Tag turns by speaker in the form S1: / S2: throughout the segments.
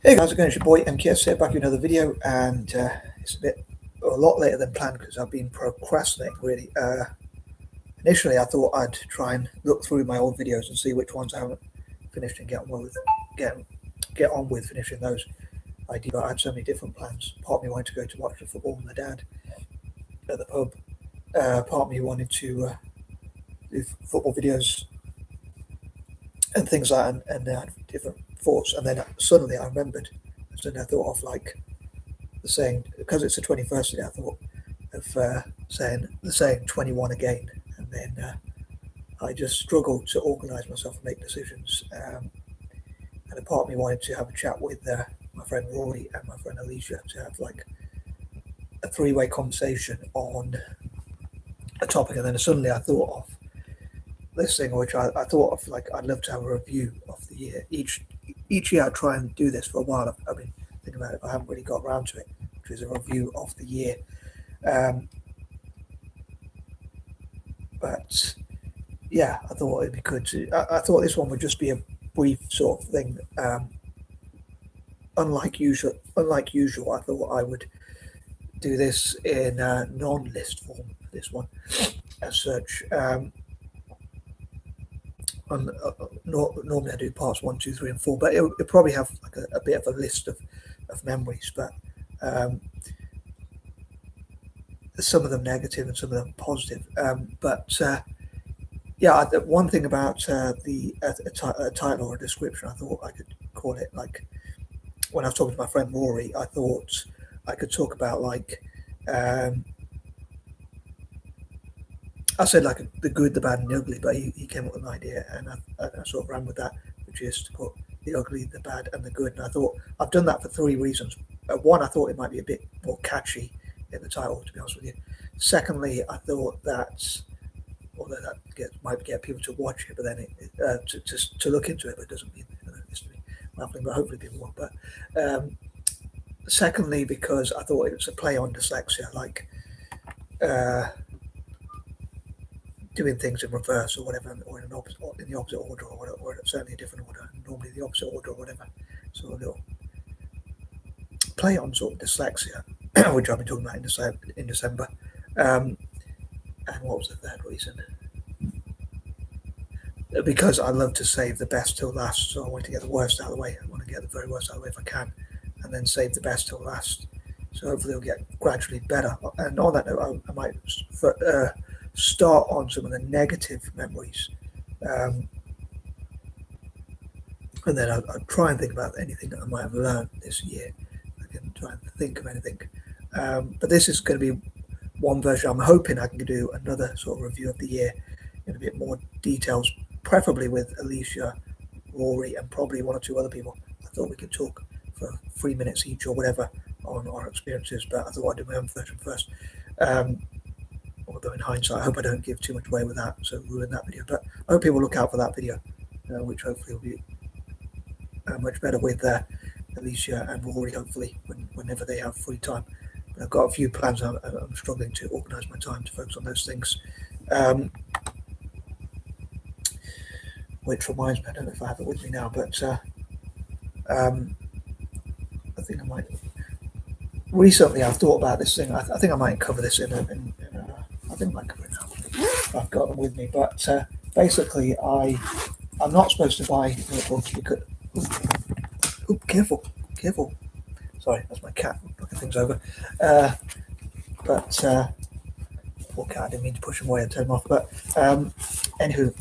S1: Hey, how's it going? It's your boy M.K.S here, back with another video, and it's a lot later than planned because I've been procrastinating really. Initially, I thought I'd try and look through my old videos and see which ones I haven't finished and get on with finishing those. But I had so many different plans. Part of me wanted to go to watch the football with my dad at the pub. Part of me wanted to do football videos and things like that, and I had different thoughts. And then suddenly I remembered. Suddenly I thought of like the saying, because it's the 21st today, I thought of saying the saying 21 again, and then I just struggled to organise myself and make decisions. And a part of me wanted to have a chat with my friend Rory and my friend Alicia to have like a three-way conversation on a topic, and then suddenly I thought of this thing, which I thought of like I'd love to have a review of the year. Each year I try and do this for a while. I've been thinking about it, but I haven't really got around to it, which is a review of the year. But yeah, I thought it'd be good to. I thought this one would just be a brief sort of thing. Unlike usual, I thought I would do this in non-list form. This one, as such. Normally I do parts 1, 2, 3, and 4, but it'll probably have like a bit of a list of memories, but some of them negative and some of them positive. Yeah, one thing about the title or a description, I thought I could call it like, when I was talking to my friend Rory, I thought I could talk about like, I said like the good, the bad, and the ugly, but he came up with an idea, and I sort of ran with that, which is to put the ugly, the bad, and the good. And I thought I've done that for three reasons. One, I thought it might be a bit more catchy in the title, to be honest with you. Secondly, I thought that, although that might get people to watch it, but then to look into it, but it doesn't mean it's to be laughing, but hopefully people won't. But secondly, because I thought it was a play on dyslexia, like doing things in reverse or whatever, or in the opposite order, or certainly a different order, normally the opposite order or whatever. So a little play on sort of dyslexia, which I've been talking about in December. And what was the third reason? Because I love to save the best till last, so I want to get the worst out of the way. I want to get the very worst out of the way if I can, and then save the best till last. So hopefully it'll get gradually better. And on that note, I might start on some of the negative memories, and then I'll try and think about anything that I might have learned this year. I can try and think of anything. But this is going to be one version. I'm hoping I can do another sort of review of the year in a bit more details, preferably with Alicia, Rory, and probably one or two other people. I thought we could talk for 3 minutes each or whatever on our experiences, but I thought I'd do my own version first. Although in hindsight, I hope I don't give too much away with that, so ruin that video. But I hope people look out for that video, which hopefully will be much better with Alicia and Rory, hopefully, whenever they have free time. But I've got a few plans. I'm struggling to organise my time to focus on those things. Which reminds me, I don't know if I have it with me now, but I think I might. Recently, I've thought about this thing. I think I might cover this in I think I might cover it now. I've got them with me, but basically, I'm not supposed to buy notebooks because. Oh, careful! Sorry, that's my cat knocking things over. Poor cat, I didn't mean to push him away and turn him off. But anywho,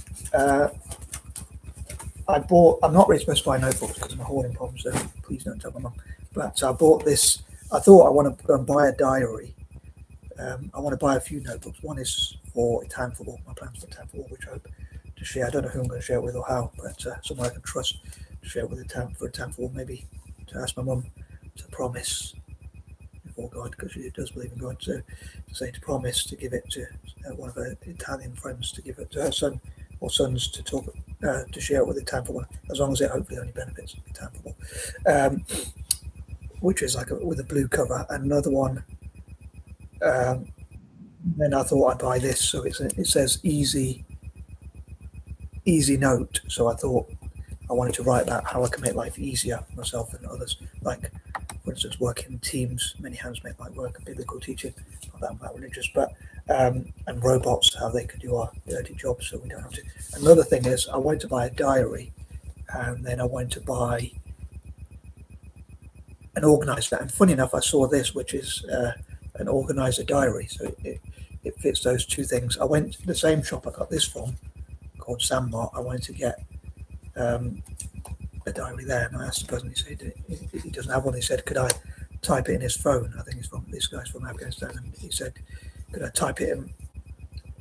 S1: I'm not really supposed to buy notebooks because of my hoarding problems, so please don't tell my mum. But I bought this. I thought I want to go and buy a diary. I want to buy a few notebooks. One is for Italian football, my plans for Italian football, which I hope to share. I don't know who I'm going to share it with or how, but someone I can trust to share it with Italian football, maybe to ask my mum to promise before God, because she does believe in God, to promise to give it to one of her Italian friends, to give it to her son or sons to talk to share it with Italian football, as long as it hopefully only benefits Italian football. Which is like with a blue cover, and another one. Then I thought I'd buy this, so it says easy note. So I thought I wanted to write about how I can make life easier for myself and others. Like, for instance, working in teams, many hands make light work, and biblical teaching, not that I'm that religious, but and robots, how they could do our dirty jobs so we don't have to. Another thing is, I wanted to buy a diary, and then I wanted to buy an organizer. And funny enough, I saw this, which is an organizer diary. So it fits those two things. I went to the same shop I got this from, called Sandmart. I wanted to get a diary there, and I asked the person. He said he doesn't have one. He said, "Could I type it in his phone?" I think this guy's from Afghanistan, and he said, "Could I type it in?"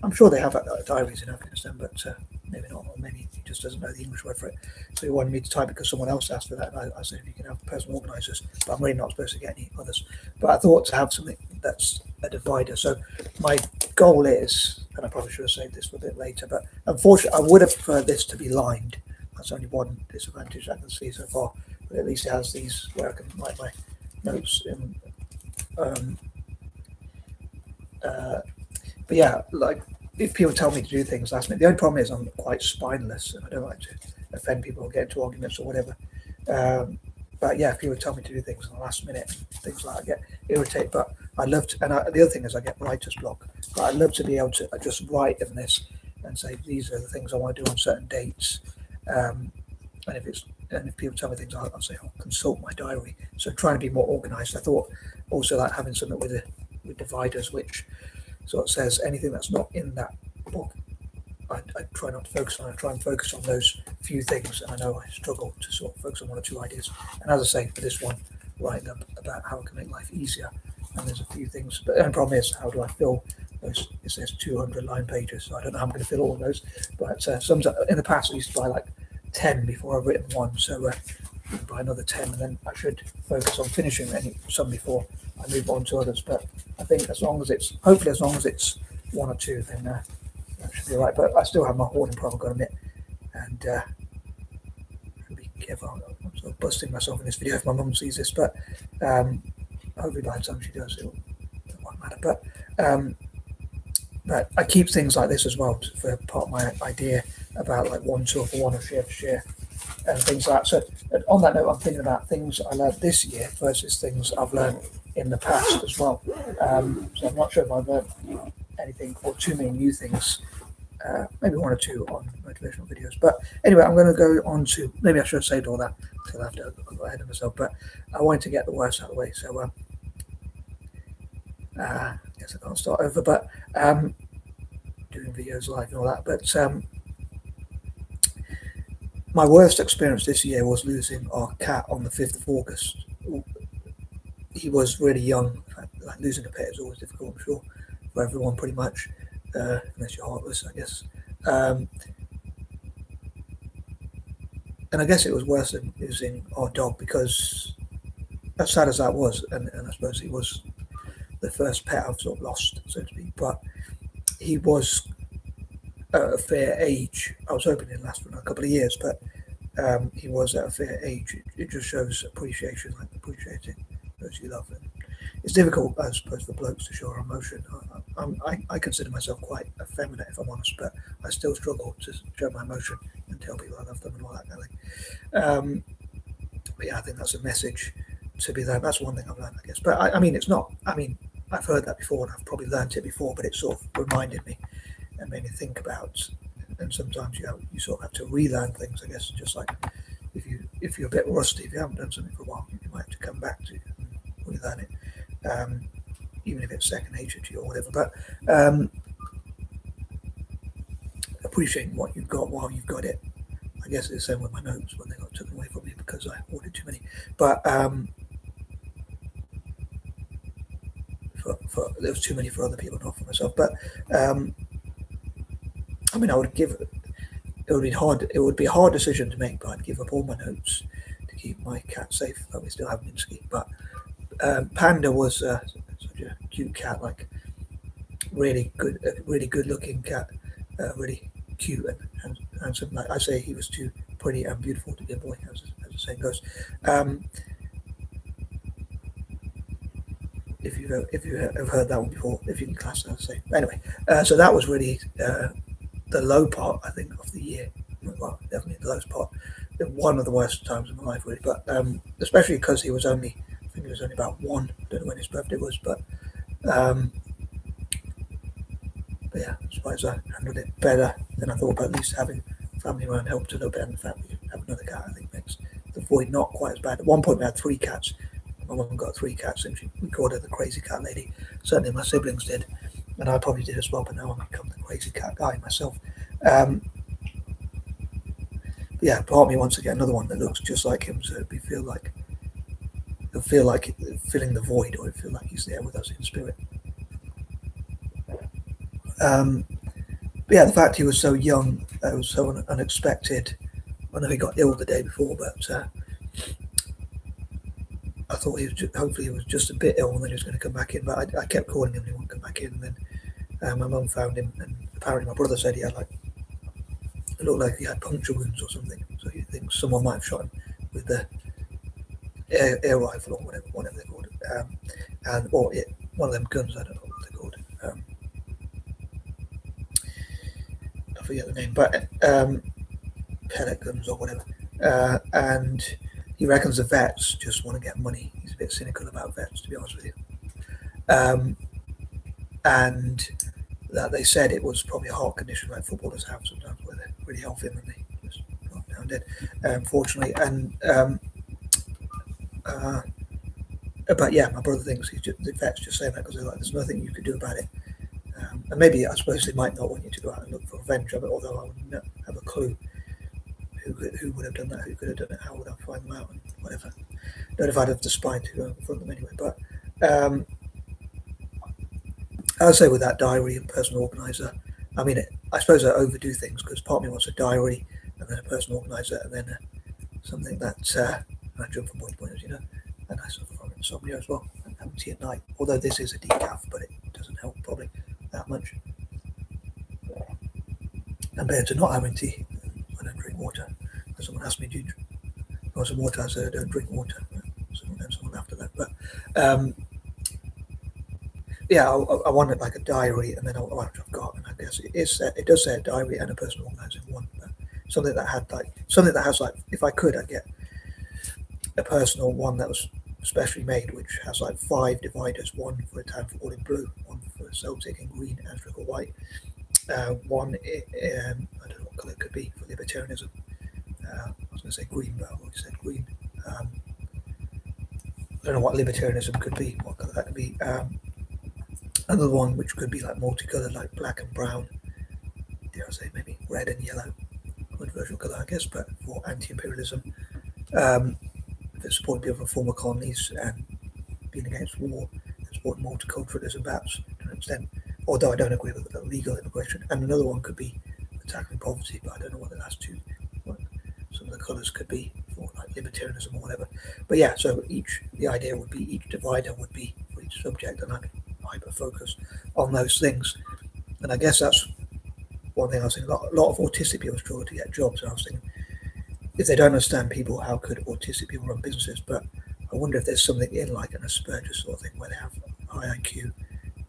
S1: I'm sure they have diaries in Afghanistan, but maybe not on many. He just doesn't know the English word for it. So he wanted me to type it because someone else asked for that. And I said, if you can have personal organisers, but I'm really not supposed to get any others. But I thought to have something that's a divider. So my goal is, and I probably should have saved this for a bit later, but unfortunately, I would have preferred this to be lined. That's only one disadvantage I can see so far. But at least it has these where I can write my notes in. But yeah, like if people tell me to do things last minute, the only problem is I'm quite spineless and I don't like to offend people or get into arguments or whatever. But yeah, if people tell me to do things in the last minute, things like that, I get irritated. But I love to, and the other thing is I get writer's block. But I love to be able to just write in this and say these are the things I want to do on certain dates. And if people tell me things, I'll say I'll consult my diary. So trying to be more organised. I thought also like having something with dividers, which sort of says anything that's not in that book, I try not to focus on. I try and focus on those few things, and I know I struggle to sort of focus on one or two ideas. And as I say, for this one, writing up about how I can make life easier, and there's a few things. But the problem is, how do I fill those? It says 200 line pages, so I don't know how I'm going to fill all of those. But sometimes in the past, I used to buy like 10 before I've written one, so buy another 10, and then I should focus on finishing some before I move on to others. But I think hopefully as long as it's one or two, then that should be right. But I still have my hoarding problem, I've got to admit, and be careful. I'm sort of busting myself in this video if my mum sees this, but hopefully by the time she does, it won't matter. But I keep things like this as well for part of my idea about like one tool for one or share for share and things like that. So on that note, I'm thinking about things I learned this year versus things I've learned in the past as well. So I'm not sure if I've learned anything or too many new things, maybe one or two on motivational videos. But anyway, I'm going to go on to, maybe I should have saved all that until after I got ahead of myself, but I wanted to get the worst out of the way. So I guess I can't start over, but doing videos live and all that. But my worst experience this year was losing our cat on the 5th of August. He was really young. Like losing a pet is always difficult, I'm sure, for everyone pretty much, unless you're heartless, I guess. And I guess it was worse than losing our dog because, as sad as that was, and I suppose he was the first pet I've sort of lost, so to speak, but he was at a fair age. I was hoping it'd last for a couple of years, but he was at a fair age. It just shows appreciation, like appreciating those you love. And it's difficult, I suppose, for blokes to show our emotion. I consider myself quite effeminate, if I'm honest, but I still struggle to show my emotion and tell people I love them and all that kind of thing. But yeah, I think that's a message to be there. That's one thing I've learned, I guess. But I mean, it's not. I mean, I've heard that before, and I've probably learned it before, but it sort of reminded me and made me think about. And sometimes you sort of have to relearn things, I guess. Just like if you're a bit rusty, if you haven't done something for a while, you might have to come back to and relearn it, even if it's second nature to you or whatever. But appreciating what you've got while you've got it. I guess it's the same with my notes when they got taken away from me because I ordered too many. But there was too many for other people, not for myself. But I mean, it would be a hard decision to make, but I'd give up all my notes to keep my cat safe, though we still have Minsky. But Panda was such a cute cat, like really good looking cat, really cute and handsome. Like I say, he was too pretty and beautiful to be a boy, as the saying goes. If you have heard that one before, if you can class that, say. Anyway, so that was really the low part, I think, of the year. Well, definitely the lowest part. one of the worst times of my life, really. But especially because he was only, I think he was only about one. I don't know when his birthday was, um, but yeah, I suppose I handled it better than I thought. But at least having family around helped a little bit, and the fact that you have another cat, I think, makes the void not quite as bad. At one point, we had three cats. My mum got three cats, and we called her the crazy cat lady. Certainly, my siblings did, and I probably did as well. But now I've become the crazy cat guy myself. Um, yeah, part of me wants to get another one that looks just like him, so it'll feel like filling the void, or it feel like he's there with us in spirit. Um, but yeah, the fact he was so young, was so unexpected. I know he got ill the day before, but I thought he was hopefully he was just a bit ill, and then he was going to come back in. But I kept calling him, and he wouldn't come back in. And then my mum found him, and apparently my brother said he had it looked like he had puncture wounds or something. So you think someone might have shot him with the air rifle or whatever they called it, and or one of them guns. I don't know what they're called. I forget the name, but pellet guns or whatever. And he reckons the vets just want to get money. He's a bit cynical about vets, to be honest with you. And that they said it was probably a heart condition like footballers have sometimes, where they're really healthy and then they just knock down dead, unfortunately. And but yeah, my brother thinks the vets just saying that because they're like, there's nothing you could do about it. And maybe I suppose they might not want you to go out and look for revenge of it, although I wouldn't have a clue who would have done that, who could have done it, how would I find them out, and whatever. Don't know if I'd have the spine to go confront them anyway. But I would say with that diary and personal organizer, I mean, I suppose I overdo things because part of me wants a diary and then a personal organizer and then something that I jump from point to point, as you know, and I suffer from insomnia as well, and having tea at night. Although this is a decaf, but it doesn't help probably that much. Compared to not having tea, I don't drink water. When someone asked me, do you want some water? I said, I don't drink water. Someone after that. But yeah, I wanted like a diary, and then what I've got, and I guess it does say a diary and a personal organizer in one. But something that has like, if I could, I'd get a personal one that was specially made, which has like 5 dividers: one for a town football in blue, one for Celtic in green, Asterisk or white, one I don't know what colour it could be for libertarianism. I was going to say green, but I already said green. I don't know what libertarianism could be, what colour that could be. Another one which could be like multicoloured, like black and brown. Dare I say maybe red and yellow, controversial colour, I guess, but for anti-imperialism. If it's supporting people from former colonies and being against war, and supporting multiculturalism, perhaps to an extent. Although I don't agree with legal immigration. And another one could be tackling poverty, but I don't know what the last two. What some of the colours could be for like libertarianism or whatever. But yeah, so the idea would be each divider would be for each subject, and I'd hyper focus on those things. And I guess that's one thing I was thinking. A lot of autistic people struggle to get jobs, and I was thinking, if they don't understand people, how could autistic people run businesses? But I wonder if there's something in like an Asperger's sort of thing where they have high IQ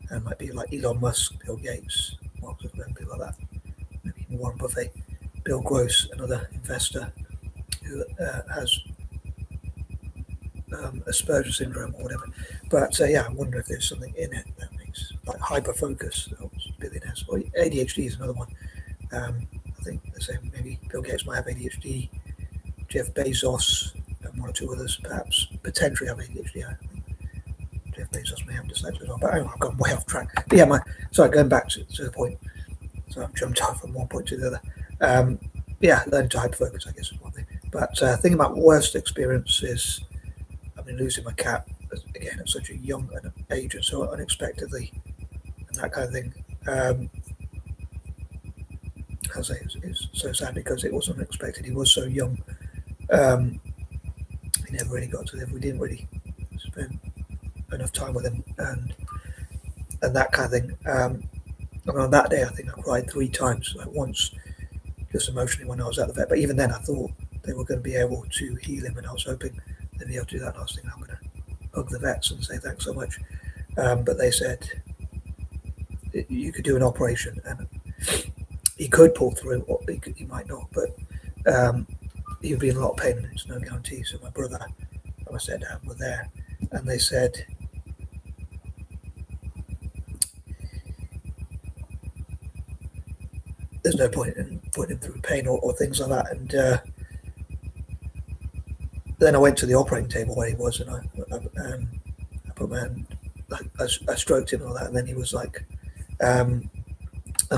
S1: and might be like Elon Musk, Bill Gates, Mark Zuckerberg, people like that. Maybe even Warren Buffett, Bill Gross, another investor who has Asperger's syndrome or whatever. But yeah, I wonder if there's something in it that makes like hyper focus billionaires. Or ADHD is another one. I think they say maybe Bill Gates might have ADHD, Jeff Bezos, and one or two others perhaps potentially have ADHD. I think Jeff Bezos may have dyslexia as well, but I've gone way off track. But yeah, sorry, going back to the point. So I've jumped off from one point to the other. Yeah, learning to hyperfocus, I guess, is one thing. But thinking about worst experiences, I mean, losing my cat again at such a young age and so unexpectedly, and that kind of thing. I say it's so sad because it was unexpected. He was so young. We never really got to live. We didn't really spend enough time with him, and that kind of thing. And on that day, I think I cried 3 times. Like once, just emotionally when I was at the vet. But even then, I thought they were going to be able to heal him, and I was hoping they'd be able to do that. And I was thinking, I'm going to hug the vets and say thanks so much. But they said you could do an operation, and he could pull through, or he might not. But he would be in a lot of pain and it's no guarantee. So my brother and my stepdad were there, and they said, there's no point in putting him through pain or things like that. And then I went to the operating table where he was, and I put my hand, I stroked him and all that, and then he was like, and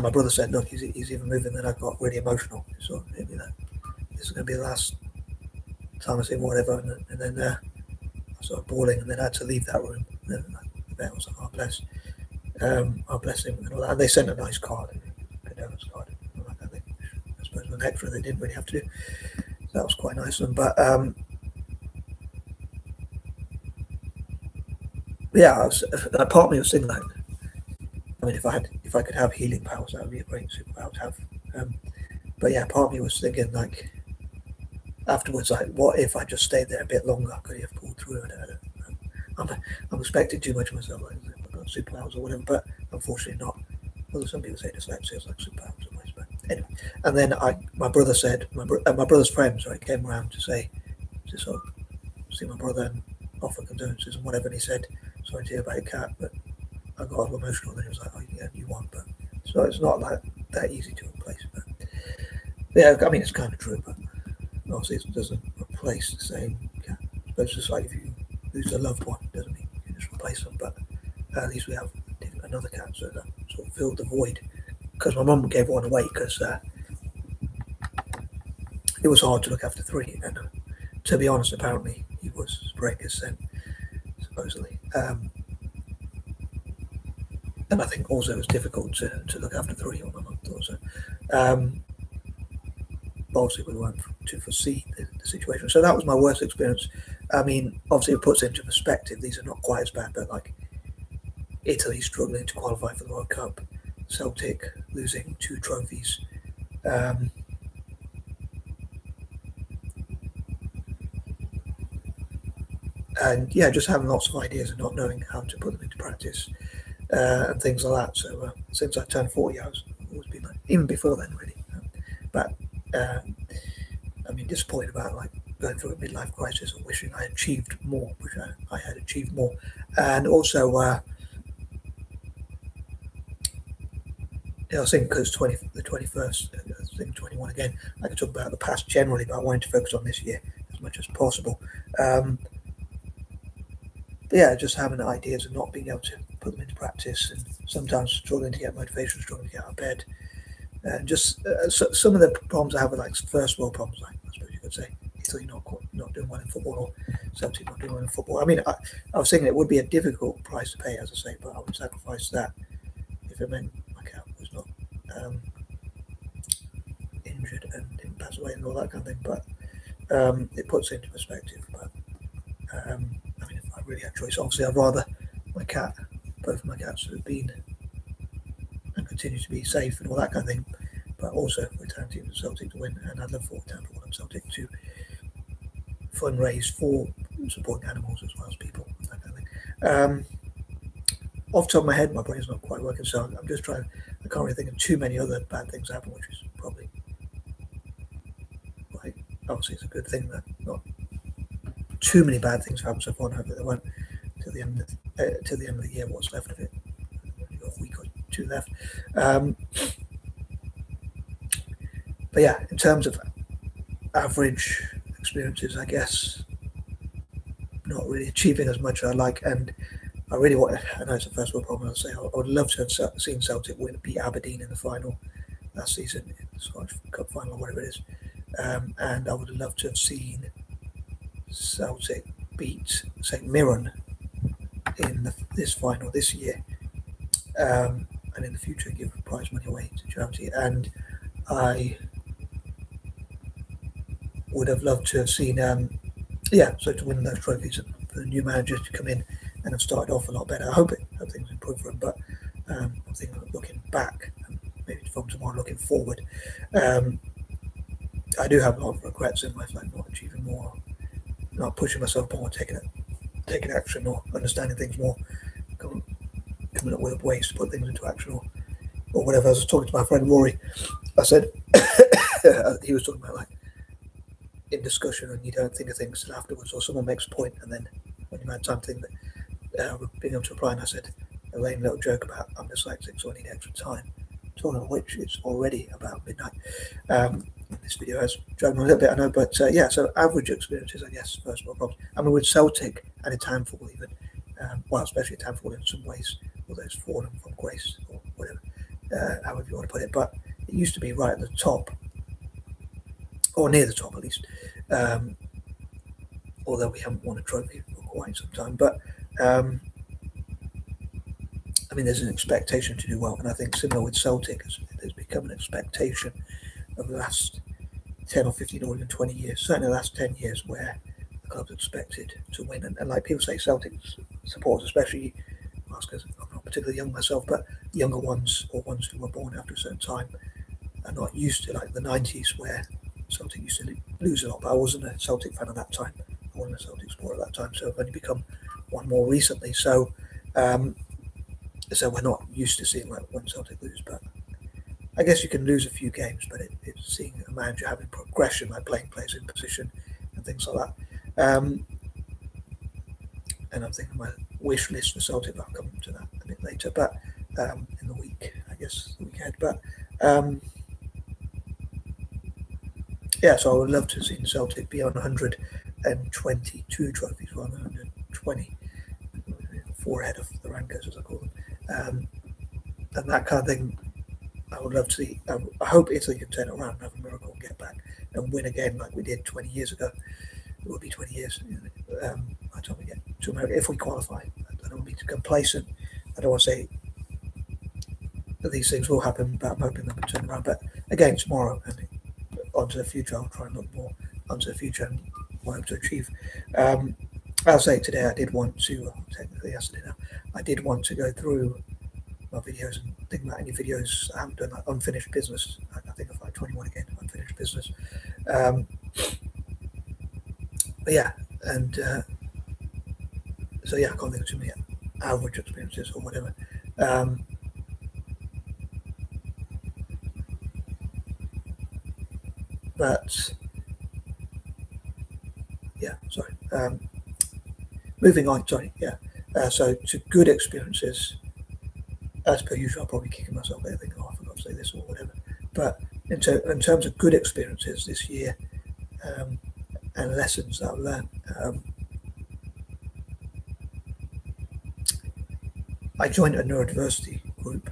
S1: my brother said, look, he's even moving. Then I got really emotional. So hit me that this is going to be the last time I see him, whatever. And then I started bawling, and then I had to leave that room. And then the vet was like, oh bless him and all that. And they sent a nice card, a condolence card, and all that kind of thing. I suppose with an extra they didn't really have to do. So that was quite nice of them. But yeah, part of me was thinking like, I mean, if I could have healing powers, that would be a great superpower to have. But yeah, part of me was thinking like afterwards, like, what if I just stayed there a bit longer? Could he have pulled through? I'm expecting too much of myself, like I've got superpowers or whatever, but unfortunately not. Although some people say dyslexia is like superpowers almost, but anyway. And then my brother said, my brother's friend, came around to say, to sort of see my brother and offer condolences and whatever. And he said, sorry to hear about your cat, but I got all emotional. And he was like, oh yeah, you won. But so it's not like that easy to replace. But yeah, I mean, it's kind of true, but obviously it doesn't replace the same cat. But it's just like if you lose a loved one, it doesn't mean you can just replace them. But at least we have another cat, so that sort of filled the void. Because my mum gave one away because it was hard to look after three. And to be honest, apparently he was spraying his scent, supposedly. And I think also it was difficult to look after three, or my mum thought so. But obviously we weren't to foresee the situation. So that was my worst experience. I mean, obviously it puts it into perspective. These are not quite as bad, but like Italy struggling to qualify for the World Cup, Celtic losing 2 trophies. And yeah, just having lots of ideas and not knowing how to put them into practice and things like that. So since I turned 40, I've always been like, even before then, really. But I mean, disappointed about like going through a midlife crisis or wishing I achieved more, which I had achieved more, and also. I think because the 21st, I think 21 again, I could talk about the past generally, but I wanted to focus on this year as much as possible. But yeah, just having ideas and not being able to put them into practice, and sometimes struggling to get motivation, struggling to get out of bed, and just some of the problems I have are like first world problems, like I suppose you could say. Italy not doing well in football, or Celtic not doing well in football. I mean, I was thinking it would be a difficult price to pay, as I say, but I would sacrifice that if it meant my cat was not injured and didn't pass away and all that kind of thing. But it puts it into perspective. But I mean, if I really had a choice, obviously I'd rather both of my cats have been and continue to be safe and all that kind of thing. But also for Town Team and Celtic to win, and I'd love for Town to and Celtic to fundraise for supporting animals as well as people, that kind of thing. Off the top of my head, my brain's not quite working, so I'm just trying. I can't really think of too many other bad things happen, which is probably like obviously it's a good thing that not too many bad things happen so far. And hopefully they won't till the end of the year. What's left of it? We've got a week or 2 left. But yeah, in terms of average experiences, I guess not really achieving as much as I like, and I really want. I know it's a first world problem. I'll say I would love to have seen Celtic beat Aberdeen in the final last season, in the Scottish Cup final or whatever it is, and I would have loved to have seen Celtic beat St Mirren in this final this year, and in the future give prize money away to charity. And I would have loved to have seen, so to win those trophies and for the new manager to come in and have started off a lot better. I hope things improve for him, but I'm thinking looking back, and maybe from tomorrow looking forward, I do have a lot of regrets in life, like not achieving more, not pushing myself more, taking action, or understanding things more, coming up with ways to put things into action, or whatever. I was talking to my friend Rory. I said he was talking about like in discussion and you don't think of things till afterwards, or someone makes a point and then when you've had time to think that being able to reply, and I said a lame little joke about I'm dyslexic, so I need extra time. Talking of which, it's already about midnight. This video has dragged me a little bit, I know, but yeah. So average experiences, I guess. First world problems. I mean, with Celtic and a Townfall, even well, especially a Townfall in some ways, although it's fallen from grace or whatever, however you want to put it. But it used to be right at the top, or near the top at least. Although we haven't won a trophy for quite some time, but I mean, there's an expectation to do well, and I think similar with Celtic, there's become an expectation over the last 10 or 15 or even 20 years, certainly the last 10 years, where the club's expected to win. And like people say, Celtic supporters, especially, because I'm not particularly young myself, but younger ones or ones who were born after a certain time are not used to like the 90s where Celtic used to lose a lot. But I wasn't a Celtic fan at that time. I wasn't a Celtic supporter at that time, so I've only become one more recently. So we're not used to seeing like when Celtic lose, but I guess you can lose a few games, but it's seeing a manager having progression, like playing players in position and things like that. And I'm thinking my wish list for Celtic, but I'll come to that a bit later, but in the week, I guess, the week ahead. But yeah, so I would love to see Celtic be on 122 trophies rather than 120, 4 ahead of the rankers, as I call them. And that kind of thing, I would love to see. I hope Italy can turn it around and have a miracle and get back and win again like we did 20 years ago. It will be 20 years by the time we get to America, if we qualify. I don't want to be too complacent. I don't want to say that these things will happen, but I'm hoping they can turn around. But again, tomorrow and onto the future, I'll try and look more onto the future and what I hope to achieve. I'll say today I did want to, technically yesterday now, I did want to go through my videos and think about any videos I haven't done, like unfinished business. I think I've like 21 again, unfinished business. But yeah, and so yeah, I can't think of too many average experiences or whatever. But yeah, sorry. Moving on, sorry, yeah. So to good experiences, as per usual, I'll probably kicking myself there thinking, oh, I forgot to say this or whatever. But in terms of good experiences this year and lessons that I've learned, I joined a neurodiversity group,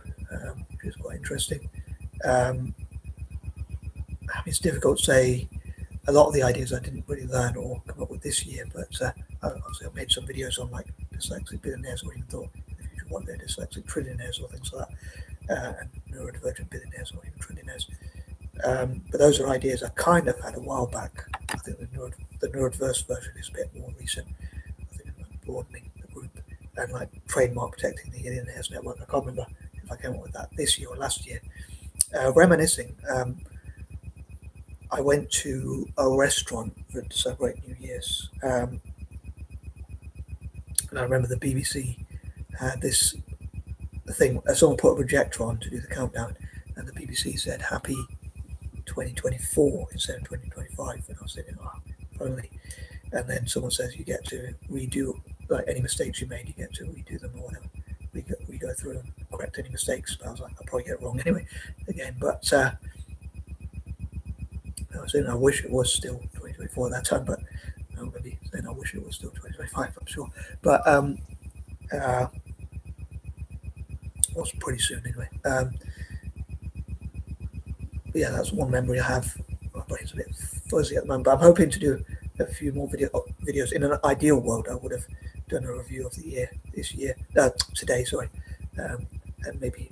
S1: which is quite interesting. It's difficult to say. A lot of the ideas I didn't really learn or come up with this year, but obviously I've made some videos on like dyslexic billionaires, or even thought in the future what they're dyslexic trillionaires or things like that, and neurodivergent billionaires or even trillionaires. But those are ideas I kind of had a while back. I think the neurodiverse version is a bit more recent. I think it's like broadening the group and like trademark protecting the Billionaires Network. I can't remember if I came up with that this year or last year. Reminiscing. I went to a restaurant to celebrate New Year's, and I remember the BBC had this thing. Someone put a projector on to do the countdown, and the BBC said "Happy 2024" instead of 2025, and I was thinking, oh, if only. And then someone says you get to redo like any mistakes you made, you get to redo them or whatever. We go through and correct any mistakes. But I was like, I'll probably get it wrong anyway, again. But I was saying I wish it was still 2024 at that time, but I'm going to be saying I wish it was still 2025, I'm sure. But it was pretty soon anyway. But yeah, that's one memory I have. My brain's a bit fuzzy at the moment, but I'm hoping to do a few more videos. In an ideal world, I would have done a review of the year this year, today, sorry, and maybe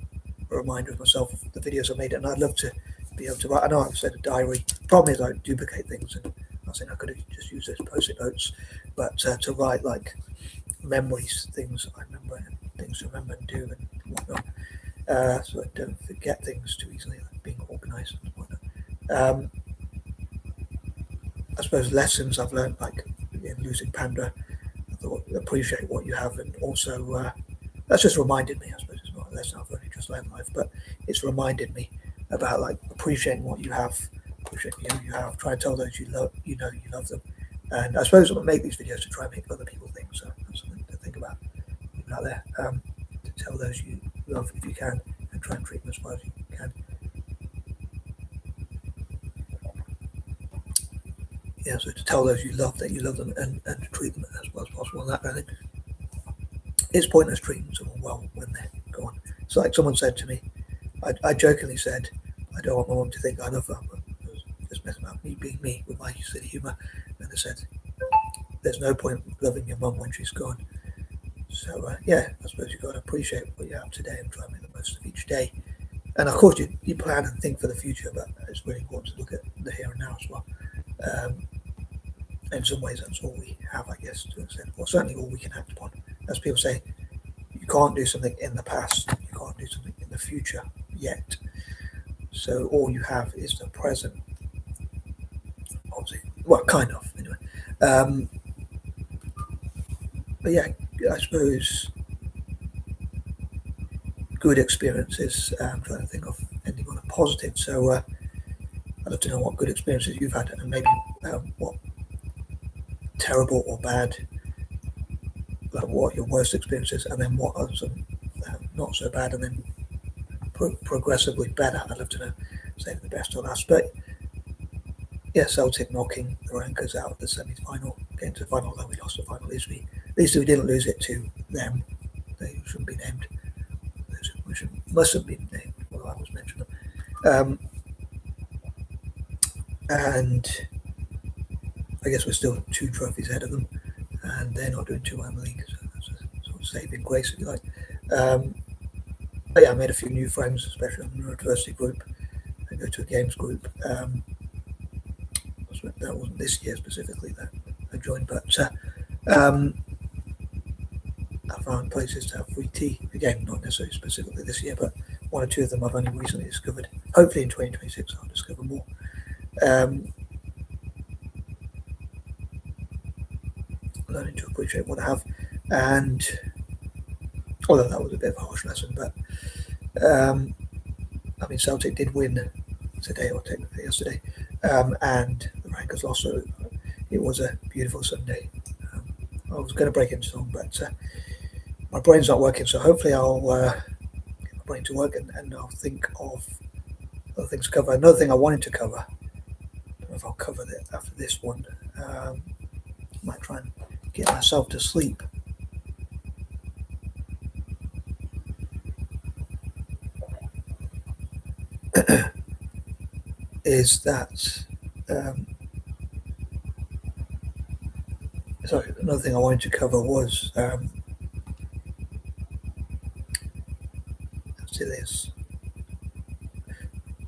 S1: a reminder of myself of the videos I made. And I'd love to be able to write. I know I've said a diary. Problem is I duplicate things, and I was saying I could have just used those post-it notes, but to write like memories, things I remember, and things to remember and do and whatnot, so I don't forget things too easily, like being organised and whatnot. I suppose lessons I've learned, like losing Panda, I thought appreciate what you have, and also that's just reminded me. I suppose it's not a lesson I've only just learned in life, but it's reminded me about like appreciating what you have, appreciate you have. Try and tell those you love, you love them. And I suppose I make these videos to try and make other people think. So that's something to think about out there. To tell those you love if you can, and try and treat them as well as you can. Yeah, so to tell those you love that you love them, and to treat them as well as possible. And that, I think, it's pointless treating someone well when they're gone. It's like someone said to me, I jokingly said, I don't want my mum to think I love her, but I was just messing about me being me with my silly humour. And they said, there's no point loving your mum when she's gone. So, yeah, I suppose you've got to appreciate what you have today and try and make the most of each day. And of course, you plan and think for the future, but it's really important to look at the here and now as well. In some ways, that's all we have, I guess, to an extent. Well, certainly all we can act upon. As people say, you can't do something in the past, you can't do something in the future yet. So all you have is the present. Obviously, well, kind of, anyway. But yeah, I suppose good experiences. I'm trying to think of ending on a positive. So I'd love to know what good experiences you've had, and maybe what terrible or bad, like what your worst experiences, and then what are some not so bad, and then progressively better. I'd love to know. Save the best till last. But yeah, Celtic knocking the Rangers out of the semi-final, getting to the final, although we lost the final. At least we didn't lose it to them. They shouldn't be named. Must have been named, although I was mentioning them. And I guess we're still 2 trophies ahead of them, and they're not doing too well in the league, so that's a sort of saving grace, if you like. But yeah, I made a few new friends, especially on the university group. I go to a games group. That wasn't this year specifically that I joined, but I found places to have free tea. Again, not necessarily specifically this year, but 1 or 2 of them I've only recently discovered. Hopefully in 2026 I'll discover more. Learning to appreciate what I have, and although that was a bit of a harsh lesson, but I mean, Celtic did win today, or technically yesterday, and the Rangers lost, so it was a beautiful Sunday. I was going to break into song, but my brain's not working, so hopefully I'll get my brain to work, and I'll think of other things to cover. Another thing I wanted to cover, I don't know if I'll cover that after this one. I might try and get myself to sleep. Is that sorry, another thing I wanted to cover was let's do this,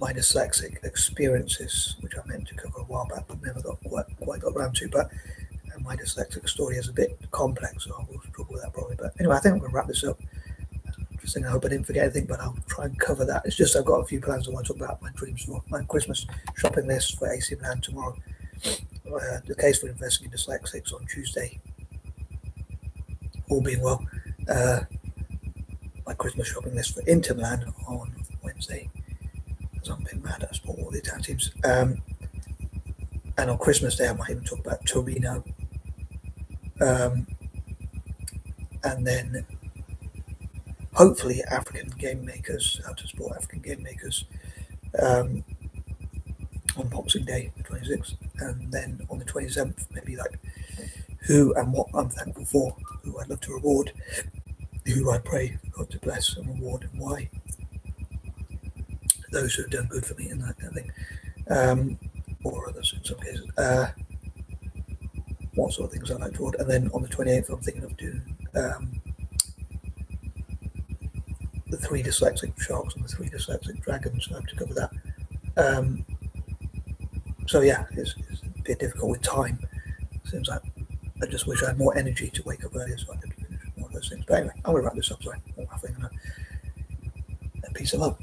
S1: my dyslexic experiences, which I meant to cover a while back but never quite got around to. But my dyslexic story is a bit complex, so I will struggle with that probably. But anyway, I think I'm going to wrap this up. I hope I didn't forget anything, but I'll try and cover that. It's just I've got a few plans I want to talk about. My dreams for my Christmas shopping list for AC Milan tomorrow. The case for investing in dyslexics on Tuesday. All being well. My Christmas shopping list for Inter Milan on Wednesday, because I'm a bit mad. I support all the Italian teams. And on Christmas Day, I might even talk about Torino. And then hopefully African game makers, how to support African game makers on Boxing Day, the 26th, and then on the 27th, maybe like who and what I'm thankful for, who I'd love to reward, who I pray God to bless and reward, and why. Those who have done good for me and that kind of thing, or others in some cases. What sort of things I'd like to reward. And then on the 28th, I'm thinking of doing the 3 dyslexic sharks and the 3 dyslexic dragons. So I have to cover that. So yeah, it's a bit difficult with time. Seems like I just wish I had more energy to wake up earlier so I could finish more of those things. But anyway, I'm going to wrap this up. Sorry, I'm having a piece of love.